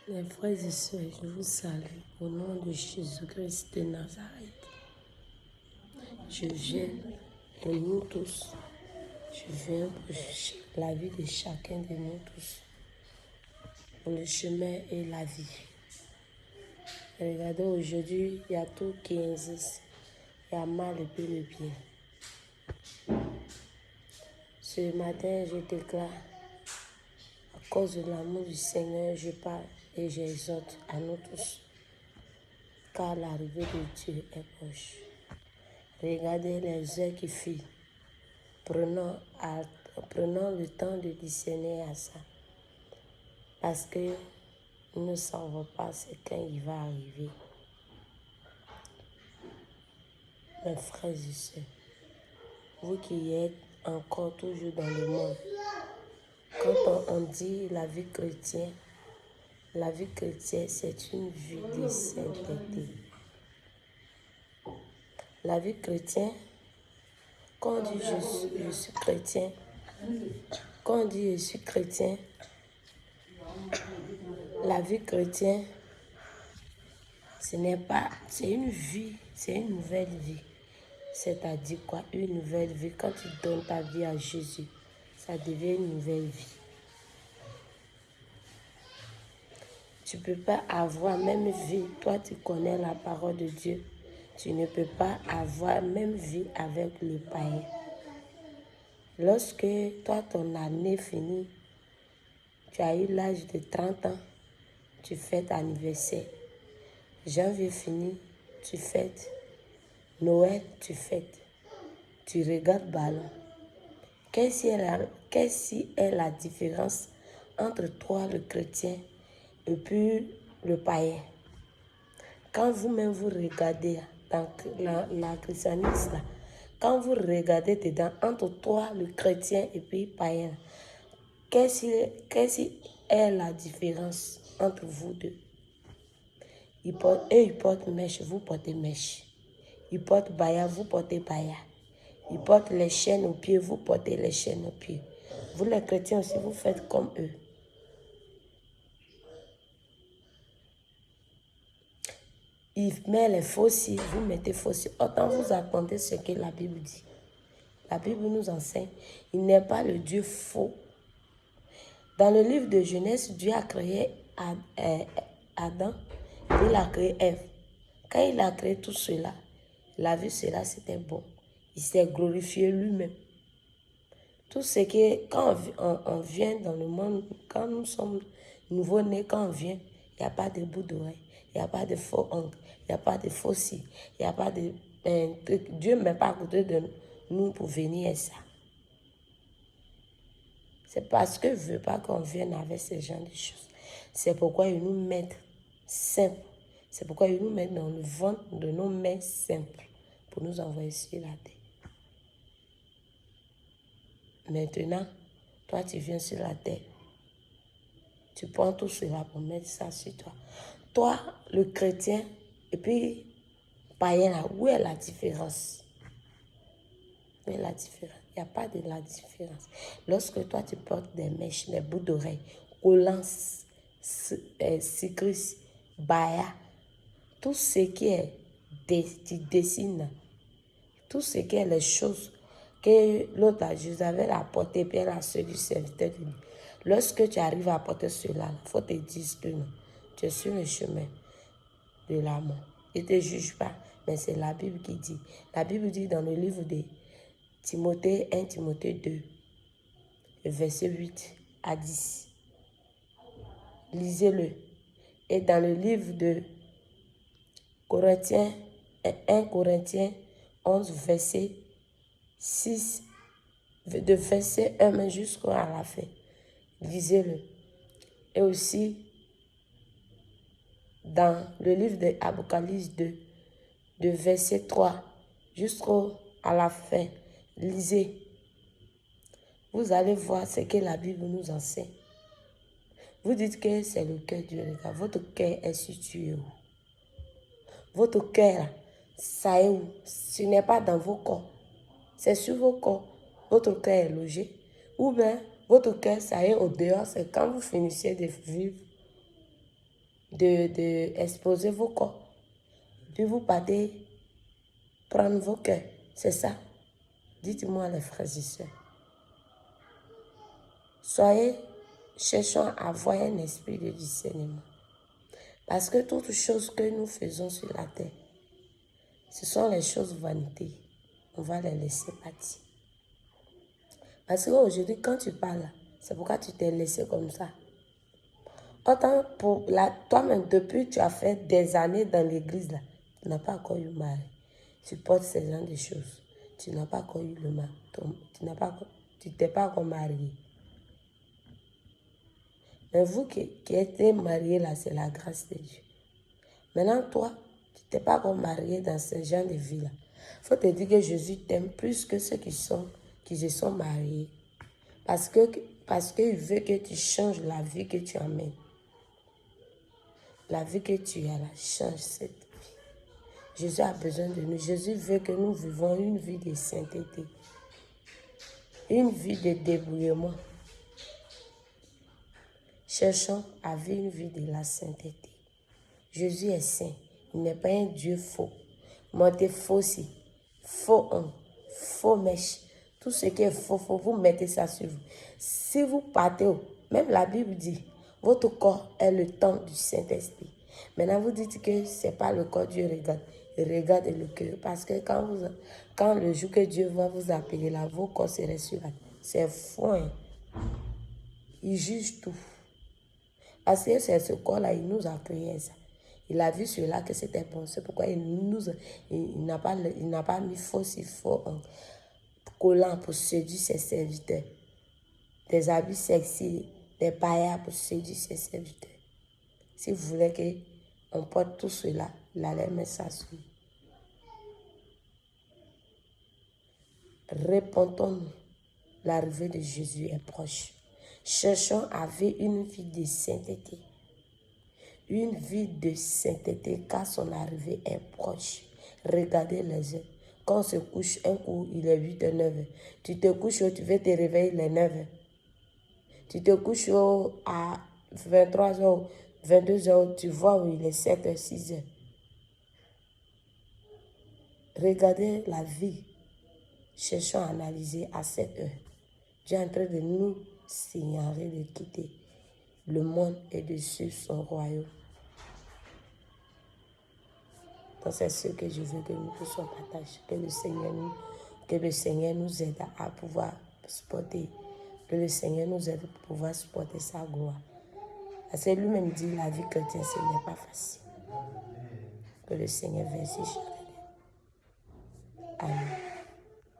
Mes frères et sœurs, je vous salue au nom de Jésus-Christ de Nazareth. Je viens pour nous tous. Je viens pour la vie de chacun de nous tous. Pour le chemin et la vie. Regardez, aujourd'hui, il y a tout qui existe. Il y a mal et puis le bien. Ce matin, je déclare, à cause de l'amour du Seigneur, je parle et j'exhorte à nous tous. Car l'arrivée de Dieu est proche. Regardez les heures qui filent. Prenons le temps de discerner à ça. Parce que nous ne savons pas ce quand il va arriver. Mes frères et sœurs, vous qui êtes encore toujours dans le monde, quand on dit la vie chrétienne, c'est une vie de sainteté. La vie chrétienne, quand on dit je suis chrétien, la vie chrétienne, c'est une vie, c'est une nouvelle vie. C'est-à-dire quoi? Une nouvelle vie. Quand tu donnes ta vie à Jésus, ça devient une nouvelle vie. Tu ne peux pas avoir même vie. Toi, tu connais la parole de Dieu. Tu ne peux pas avoir même vie avec le païen. Lorsque toi, ton année finit, tu as eu l'âge de 30 ans, tu fêtes anniversaire. Janvier fini, tu fêtes. Noël, tu fêtes. Tu regardes ballon. Qu'est-ce qui est la différence entre toi, le chrétien, et puis le païen? Quand vous-même vous regardez dans la christianisme, quand vous regardez dedans, entre toi, le chrétien, et puis païen, qu'est-ce qui est la différence entre vous deux? Ils portent mèche, vous portez mèche. Ils portent baya, vous portez baya. Ils portent les chaînes aux pieds, vous portez les chaînes aux pieds. Vous les chrétiens aussi, vous faites comme eux. Ils mettent les faux-cils, vous mettez faux-cils. Autant vous attendez ce que la Bible dit. La Bible nous enseigne, il n'est pas le Dieu faux. Dans le livre de Genèse, Dieu a créé Adam, il a créé Ève. Quand il a créé tout cela, il a vu cela, c'était bon. Il s'est glorifié lui-même. Tout ce qui, quand on vient dans le monde, quand nous sommes nouveau-nés, quand on vient, il n'y a pas de bout d'oreille, il n'y a pas de faux ongles, il n'y a pas de faux cils, il n'y a pas de truc. Dieu ne met pas à côté de nous pour venir à ça. C'est parce que je ne veux pas qu'on vienne avec ce genre de choses. C'est pourquoi ils nous mettent simples. C'est pourquoi ils nous mettent dans le ventre de nos mains simples pour nous envoyer sur la terre. Maintenant, toi, tu viens sur la terre. Tu prends tout cela pour mettre ça sur toi. Toi, le chrétien, et puis païen, là, où est la différence? Où est la différence? Il n'y a pas de la différence. Lorsque toi, tu portes des mèches, des bouts d'oreilles, collants, cycris, baya, tout ce qui est, tu dessines, tout ce qui est les choses que l'autre a Jézabel a porté, puis elle a celui serviteur de lui. Lorsque tu arrives à porter cela, il faut te dire que non, tu es sur le chemin de la mort. Il ne te juge pas, mais c'est la Bible qui dit. La Bible dit dans le livre de Timothée 1, Timothée 2, verset 8 à 10. Lisez-le. Et dans le livre de Corinthiens, 1 Corinthiens 11, verset 6, de verset 1 jusqu'à la fin. Lisez-le. Et aussi, dans le livre de Apocalypse 2, de verset 3 jusqu'à la fin. Lisez. Vous allez voir ce que la Bible nous enseigne. Vous dites que c'est le cœur du regard. Votre cœur est situé où? Votre cœur, ça est où? Ce n'est pas dans vos corps. C'est sur vos corps. Votre cœur est logé. Ou bien, votre cœur, ça est au dehors. C'est quand vous finissez de vivre. de exposer vos corps. Puis vous partez prendre vos cœurs. C'est ça. Dites-moi les frères et sœurs. Cherchons à avoir un esprit de discernement. Parce que toutes les choses que nous faisons sur la terre, ce sont les choses vanité. On va les laisser partir. Parce qu'aujourd'hui, quand tu parles, c'est pourquoi tu t'es laissé comme ça. Autant pour toi-même, depuis que tu as fait des années dans l'église, là, tu n'as pas encore eu mari. Tu portes ce genre de choses. Tu n'as pas encore eu le mari. Tu t'es pas encore marié. Mais vous qui êtes mariés là, c'est la grâce de Dieu. Maintenant, toi, tu t'es pas encore marié dans ce genre de vie là. Il faut te dire que Jésus t'aime plus que ceux qui se sont mariés. Parce qu'il veut que tu changes la vie que tu amènes. La vie que tu as là, change cette vie. Jésus a besoin de nous. Jésus veut que nous vivons une vie de sainteté. Une vie de débrouillement. Cherchons à vivre une vie de la sainteté. Jésus est saint. Il n'est pas un Dieu faux. Montez faux si. Faux homme. Faux mèche. Tout ce qui est faux, vous mettez ça sur vous. Si vous partez, même la Bible dit, votre corps est le temple du Saint-Esprit. Maintenant, vous dites que ce n'est pas le corps Dieu regarde. Il regarde le cœur. Parce que quand le jour que Dieu va vous appeler là, vos corps seraient sur la terre. C'est faux. Hein? Il juge tout. Parce que c'est ce corps-là, il nous a créé ça. Il a vu cela que c'était bon. C'est pourquoi il n'a pas mis faux si faux collant pour séduire ses serviteurs. Des habits sexy, des paillards pour séduire ses serviteurs. Si vous voulez qu'on porte tout cela, il allait mettre ça sur nous. Répondons-nous, l'arrivée de Jésus est proche. Cherchons à vivre une vie de sainteté. Une vie de sainteté car son arrivée est proche. Regardez les heures. Quand on se couche, un coup, il est 8 h 9 h. Tu te couches, tu veux te réveiller, il est 9 h. Tu te couches à 23 h, 22 h, tu vois où il est 7 h, 6 h. Regardez la vie. Cherchons à analyser à 7 h. Dieu est en train de nous signaler de quitter le monde et de suivre son royaume. Donc c'est ce que je veux que nous puissions partager. Que le Seigneur nous aide à pouvoir supporter. Que le Seigneur nous aide à pouvoir supporter sa gloire. Parce que lui-même dit la vie chrétienne, ce n'est pas facile. Que le Seigneur verse chaque